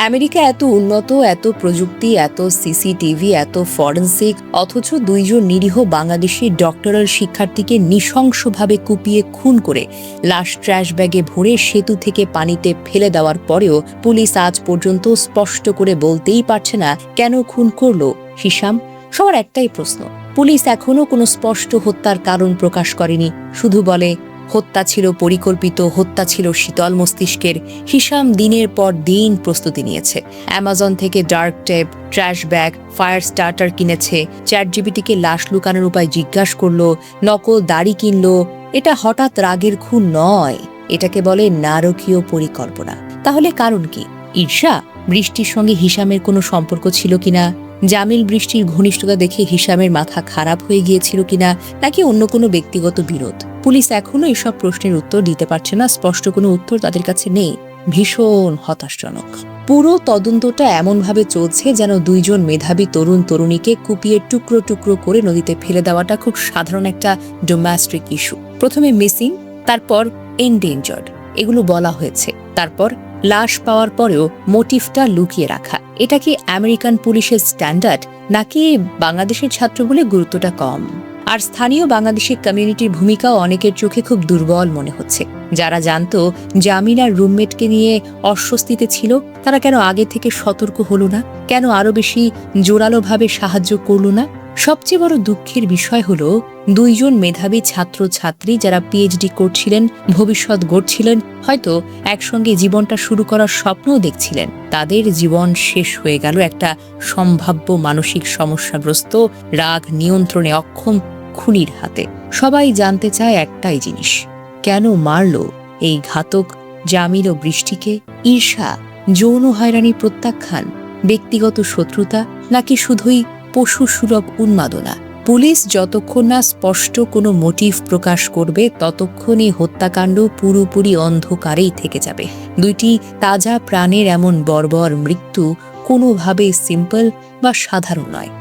America এত উন্নত, এত প্রযুক্তি, এত সিসিটিভি, এত ফরেন্সিক, অথচ দুইজন নিরীহ বাংলাদেশি ডক্টরাল শিক্ষার্থীকে নৃশংসভাবে কুপিয়ে খুন করে লাশ ট্র্যাশ ব্যাগে ভরে সেতু থেকে পানিতে ফেলে দেওয়ার পরেও পুলিশ আজ পর্যন্ত স্পষ্ট করে বলতেই পারছে না কেন খুন করল হিশাম। সবার একটাই প্রশ্ন, পুলিশ এখনো কোনো স্পষ্ট হত্যার কারণ প্রকাশ করেনি, শুধু বলে হত্যা ছিল পরিকল্পিত, হত্যা ছিল শীতল মস্তিষ্কের। হিশাম দিনের পর দিন প্রস্তুতি নিয়েছে, অ্যামাজন থেকে dark tape, trash bag, fire starter কিনেছে, চ্যাটজিপিটিকে লাশ লুকানোর উপায় জিজ্ঞাসা করলো, নকল দাড়ি কিনলো। এটা হঠাৎ রাগের খুন নয়, এটাকে বলে নারকীয় পরিকল্পনা। তাহলে কারণ কি? ঈর্ষা? বৃষ্টির সঙ্গে হিশামের কোনো সম্পর্ক ছিল কিনা? জামিল বৃষ্টির ঘনিষ্ঠতা দেখে হিশামের মাথা খারাপ হয়ে গিয়েছিল কিনা, নাকি অন্য কোনো ব্যক্তিগত বিরোধ? পুলিশ এখনো এসব প্রশ্নের উত্তর দিতে পারছে না, স্পষ্ট কোনো উত্তর তাদের কাছে নেই। ভীষণ হতাশজনক। পুরো তদন্তটা এমনভাবে চলছে যেন দুইজন মেধাবী তরুণ তরুণীকে কুপিয়ে টুকরো টুকরো করে নদীতে ফেলে দেওয়াটা খুব সাধারণ একটা ডোমেস্টিক ইস্যু। প্রথমে মিসিং, তারপর এন্ডেঞ্জার্ড, এগুলো বলা হয়েছে। তারপর লাশ পাওয়ার পরেও মোটিভটা লুকিয়ে রাখা। এটা কি আমেরিকান পুলিশের স্ট্যান্ডার্ড, নাকি বাংলাদেশের ছাত্র বলে গুরুত্বটা কম? আর স্থানীয় বাংলাদেশি কমিউনিটির ভূমিকাও অনেকের চোখে খুব দুর্বল মনে হচ্ছে। যারা জানতো জামিন আর রুমমেটকে নিয়ে অস্বস্তিতে ছিল, তারা কেন আগে থেকে সতর্ক হলো না? কেন আরো বেশি জোরালোভাবে সাহায্য করলো না? সবচেয়ে বড় দুঃখের বিষয় হলো, দুইজন মেধাবী ছাত্র ছাত্রী যারা পিএইচডি করছিলেন, ভবিষ্যৎ গড়ছিলেন, হয়তো একসঙ্গে জীবনটা শুরু করার স্বপ্নও দেখছিলেন, তাদের জীবন শেষ হয়ে গেল একটা সম্ভাব্য মানসিক সমস্যাগ্রস্ত, রাগ নিয়ন্ত্রণে অক্ষম খুনির হাতে। সবাই জানতে চায় একটাই জিনিস, কেন মারল এই ঘাতক জামিল ও বৃষ্টিকে? ঈর্ষা, যৌন হয়রানি প্রত্যাখ্যান, ব্যক্তিগত শত্রুতা, নাকি শুধুই পশু সুলভ উন্মাদনা? পুলিশ যতক্ষণ না স্পষ্ট কোনো মোটিভ প্রকাশ করবে, ততক্ষণই হত্যাকাণ্ড পুরোপুরি অন্ধকারেই থেকে যাবে। দুইটি তাজা প্রাণের এমন বর্বর মৃত্যু কোনোভাবেই সিম্পল বা সাধারণ নয়।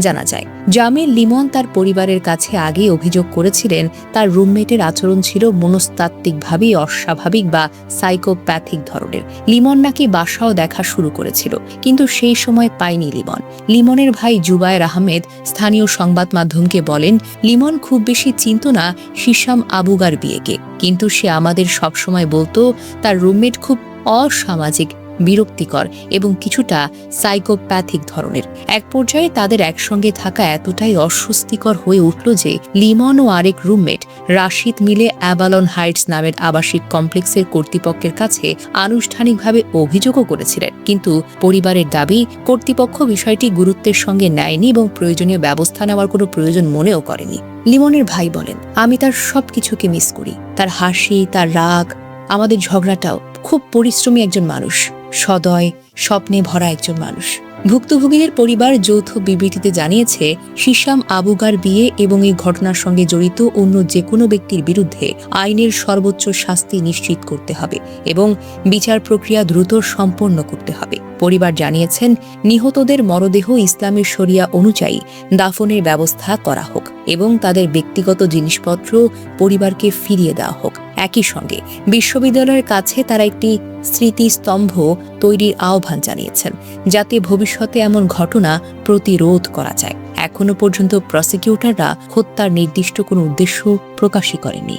জানা যায়, জামিল লিমন তার পরিবারের কাছে আগে অভিযোগ করেছিলেন তার রুমমেটের আচরণ ছিল মনস্তাত্ত্বিকভাবেই অস্বাভাবিক বা সাইকোপ্যাথিক ধরনের। লিমন নাকি বাসাও দেখা শুরু করেছিল, কিন্তু সেই সময় পায়নি লিমন। লিমনের ভাই জুবায়ের আহমেদ স্থানীয় সংবাদ মাধ্যমকে বলেন, লিমন খুব বেশি চিনত না হিশাম আবুগার বিয়েকে, কিন্তু সে আমাদের সবসময় বলতো তার রুমমেট খুব অসামাজিক, বিরক্তিকর এবং কিছুটা সাইকোপ্যাথিক ধরনের। এক পর্যায়ে তাদের একসঙ্গে থাকা এতটাই অস্বস্তিকর হয়ে উঠল যে লিমন ও আরেক রুমমেট রাশিদ মিলে অ্যাভালন হাইটস নামের আবাসিক কমপ্লেক্সের কর্তৃপক্ষের কাছে আনুষ্ঠানিকভাবে অভিযোগও করেছিলেন। কিন্তু পরিবারের দাবি, কর্তৃপক্ষ বিষয়টি গুরুত্বের সঙ্গে নেয়নি এবং প্রয়োজনীয় ব্যবস্থা নেওয়ার কোনো প্রয়োজন মনেও করেনি। লিমনের ভাই বলেন, আমি তার সবকিছুকে মিস করি, তার হাসি, তার রাগ, আমাদের ঝগড়াটাও। খুব পরিশ্রমী একজন মানুষ, সদয়, স্বপ্নে ভরা একজন মানুষ। ভুক্তভোগীদের পরিবার যৌথ বিবৃতিতে জানিয়েছে, হিশাম আবুগার বিয়ে এবং এই ঘটনার সঙ্গে জড়িত অন্য যে কোনো ব্যক্তির বিরুদ্ধে আইনের সর্বোচ্চ শাস্তি নিশ্চিত করতে হবে এবং বিচার প্রক্রিয়া দ্রুত সম্পন্ন করতে হবে। পরিবার জানিয়েছেন, নিহতদের মরদেহ ইসলামের শরিয়া অনুযায়ী দাফনের ব্যবস্থা করা হোক এবং তাদের ব্যক্তিগত জিনিসপত্র পরিবারকে ফিরিয়ে দেওয়া হোক। একই সঙ্গে বিশ্ববিদ্যালয়ের কাছে তারা একটি স্মৃতিস্তম্ভ তৈরির আহ্বান জানিয়েছেন, যাতে ভবিষ্যতে এমন ঘটনা প্রতিরোধ করা যায়। এখনো পর্যন্ত প্রসিকিউটররা হত্যার নির্দিষ্ট কোনো উদ্দেশ্য প্রকাশই করেনি।